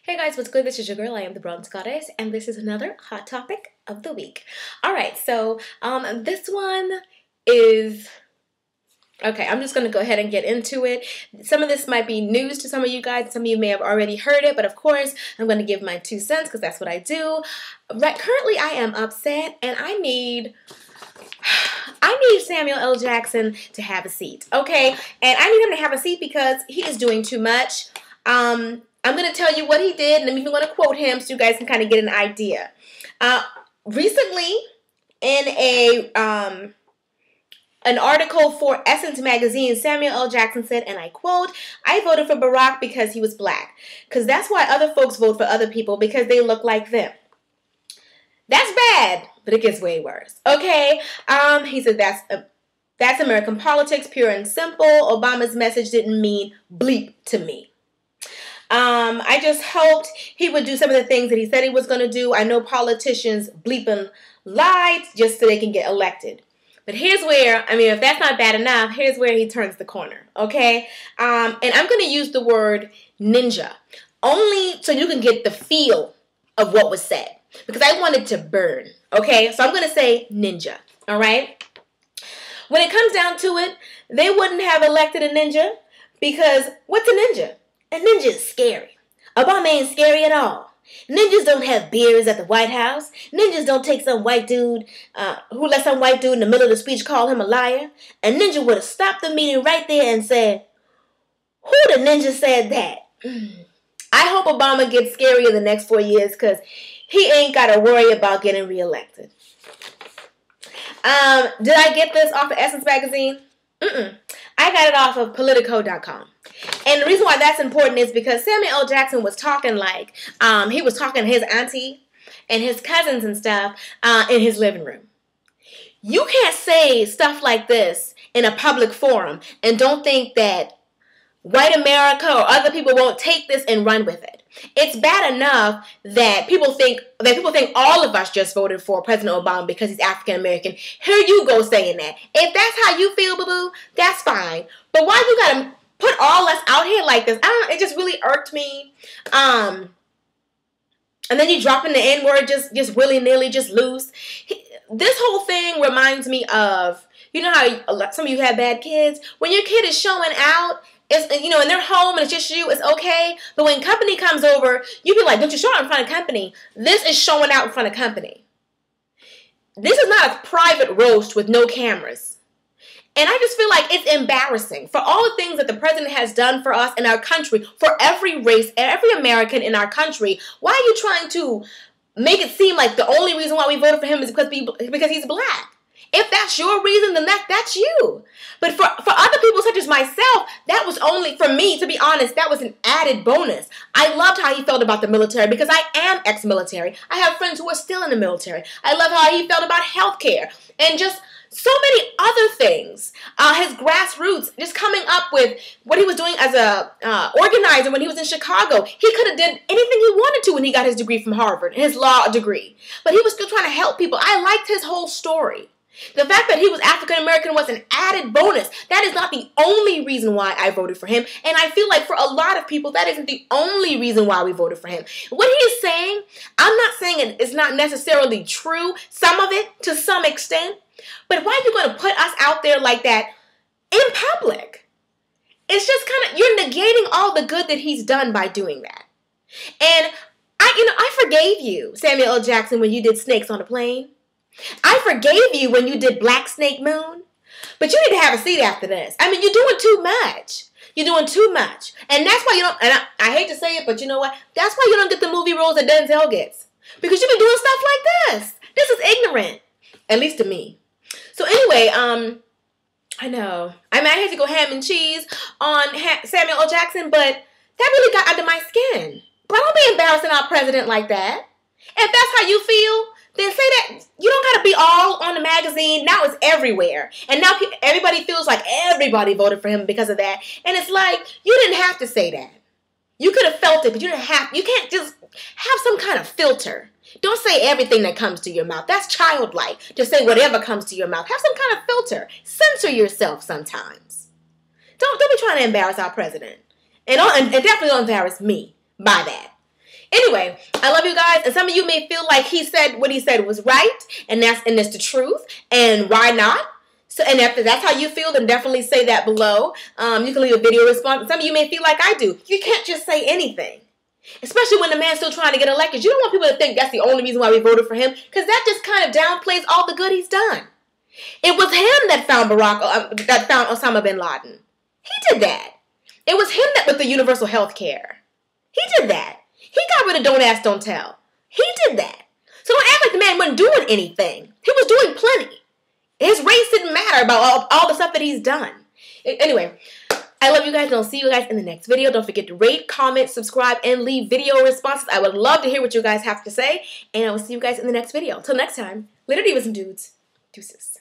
Hey guys, what's good? This is your girl. I am the Bronze Goddess, and this is another hot topic of the week. All right, so this one is okay. I'm just gonna go ahead and get into it. Some of this might be news to some of you guys. Some of you may have already heard it, but of course, I'm gonna give my 2 cents because that's what I do. Right, currently, I am upset, and I need Samuel L. Jackson to have a seat, okay? And I need him to have a seat because he is doing too much. I'm going to tell you what he did, and I'm even going to quote him so you guys can kind of get an idea. Recently, in an article for Essence magazine, Samuel L. Jackson said, and I quote, "I voted for Barack because he was black. Because that's why other folks vote for other people, because they look like them." That's bad, but it gets way worse. Okay? He said that's American politics, pure and simple. Obama's message didn't mean bleep to me. I just hoped he would do some of the things that he said he was going to do. I know politicians bleep and lie just so they can get elected. But here's where, if that's not bad enough, here's where he turns the corner, okay? And I'm going to use the word ninja, only so you can get the feel of what was said, because I want it to burn, okay? So I'm going to say ninja, all right? When it comes down to it, they wouldn't have elected a ninja because what's a ninja? A ninja is scary. Obama ain't scary at all. Ninjas don't have beards at the White House. Ninjas don't take some white dude who let some white dude in the middle of the speech call him a liar. A ninja would have stopped the meeting right there and said, "Who the ninja said that?" I hope Obama gets scary in the next 4 years because he ain't got to worry about getting reelected. Did I get this off of Essence magazine? I got it off of Politico.com. And the reason why that's important is because Samuel L. Jackson was talking like he was talking to his auntie and his cousins and stuff in his living room. You can't say stuff like this in a public forum and don't think that white America or other people won't take this and run with it. It's bad enough that people think all of us just voted for President Obama because he's African American. Here you go saying that. If that's how you feel, boo-boo, that's fine. But why you gotta put all us out here like this? It just really irked me. And then you dropping the N-word just willy-nilly, just loose. This whole thing reminds me of, you know how some of you have bad kids? When your kid is showing out, and they're home and it's just you, it's okay. But when company comes over, you be like, "Don't you show out in front of company." This is showing out in front of company. This is not a private roast with no cameras. And I just feel like it's embarrassing for all the things that the president has done for us in our country, for every race, every American in our country. Why are you trying to make it seem like the only reason why we voted for him is because he's black? If that's your reason, then that's you. But for other people such as myself, that was only, for me, to be honest, that was an added bonus. I loved how he felt about the military because I am ex-military. I have friends who are still in the military. I love how he felt about healthcare and just so many other things. His grassroots, just coming up with what he was doing as a organizer when he was in Chicago. He could have did anything he wanted to when he got his degree from Harvard, his law degree. But he was still trying to help people. I liked his whole story. The fact that he was African American was an added bonus. That is not the only reason why I voted for him. And I feel like for a lot of people, that isn't the only reason why we voted for him. What he is saying, I'm not saying it's not necessarily true. Some of it, to some extent. But why are you going to put us out there like that in public? It's just kind of, you're negating all the good that he's done by doing that. And I forgave you, Samuel L. Jackson, when you did Snakes on a Plane. I forgave you when you did Black Snake Moon. But you need to have a seat after this. You're doing too much. You're doing too much. And that's why you don't, and I hate to say it, but you know what? That's why you don't get the movie roles that Denzel gets. Because you've been doing stuff like this. This is ignorant. At least to me. So anyway, I know. I had to go ham and cheese on Samuel L. Jackson, but that really got under my skin. But don't be embarrassing our president like that. If that's how you feel, then say that. You don't got to be all on the magazine. Now it's everywhere. And now everybody feels like everybody voted for him because of that. And it's like, you didn't have to say that. You could have felt it, but you can't just have some kind of filter. Don't say everything that comes to your mouth. That's childlike. Just say whatever comes to your mouth. Have some kind of filter. Censor yourself sometimes. Don't be trying to embarrass our president. And definitely don't embarrass me by that. Anyway, I love you guys, and some of you may feel like he said what he said was right, and that's the truth, and why not? So, and if that's how you feel, then definitely say that below. You can leave a video response. Some of you may feel like I do. You can't just say anything, especially when the man's still trying to get elected. You don't want people to think that's the only reason why we voted for him, because that just kind of downplays all the good he's done. It was him that found Osama bin Laden. He did that. It was him that with the universal health care. He did that. He got rid of Don't Ask, Don't Tell. He did that. So don't act like the man wasn't doing anything. He was doing plenty. His race didn't matter about all the stuff that he's done. Anyway, I love you guys, and I'll see you guys in the next video. Don't forget to rate, comment, subscribe, and leave video responses. I would love to hear what you guys have to say, and I will see you guys in the next video. Until next time, later divas and dudes. Deuces.